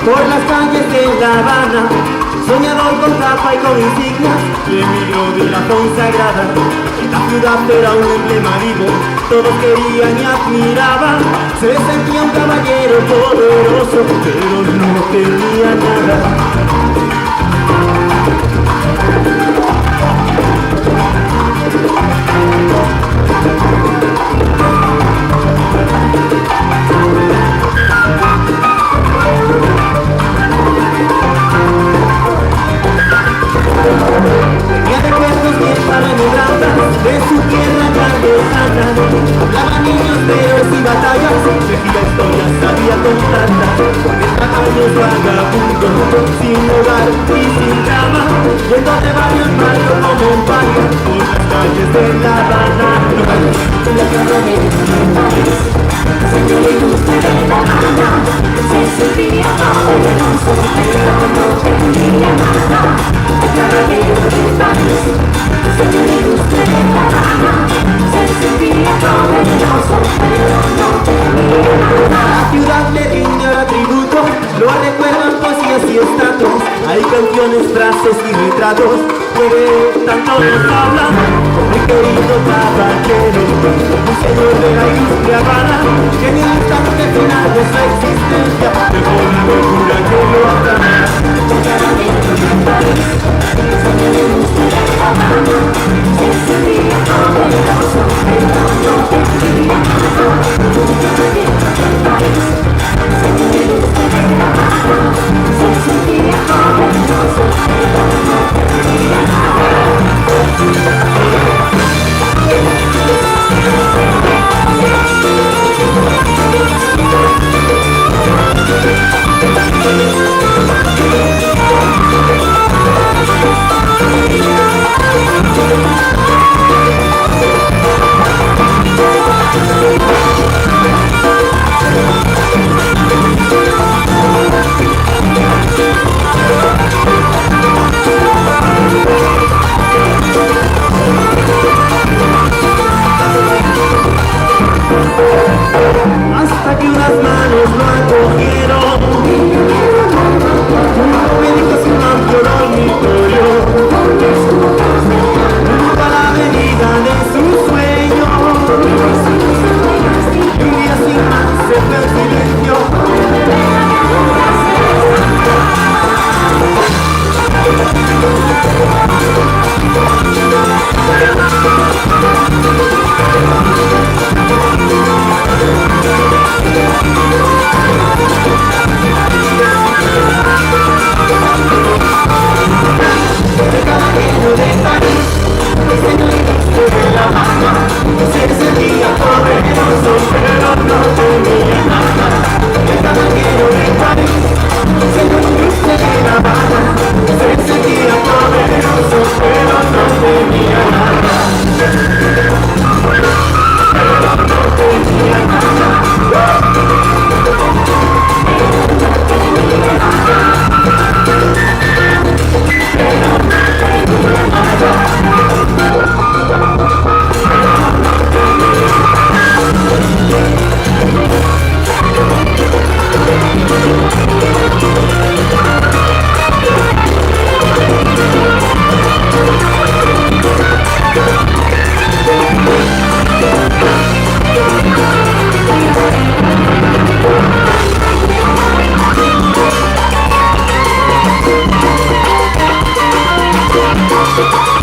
Por las calles de La Habana, soñador con capa y con insignias, emigró de la consagrada. La ciudad era un emblema vivo, todos querían y admiraban. Se sentía un caballero poderoso, pero no tenía nada. De su tierra tan lejana, hablaba niños, héroes y batallas, tejía historias, sabía contarlas. 40 años vagabundo, sin hogar y sin cama, yendo de barrio en barrio como un paria, por las calles de La Habana. La cara de París, señor ilustre de La Habana, se sentía poderoso, pero no tenía nada. La cara de París, señor ilustre de La Habana, se sentía poderoso, pero no tenía nada. La ciudad le rinde tributo, lo recuerdan poesías y estratos. Hay canciones, frases y retratos que de tanto nos hablan. Mi querido caballero, un señor de la industria Habana, que en el instante final de su existencia dejó una locura que lo atrapa. Señor ilustre de La Habana, se sentía poderoso, pero no tenía nada. Señor ilustre de La Habana, se sentía poderoso, pero no tenía nada. Hasta que unas manos lo acogieron, un médico sin amplio dormitorio, junto a la avenida de su sueño, y un día sin más se fue en silencio. El caballero de París, el señor ilustre de La Habana, se sentía poderoso, pero no tenía nada. El caballero de París, el señor ilustre de La Habana, se sentía poderoso, pero no tenía nada. Pero no tenía nada. We'll be right back.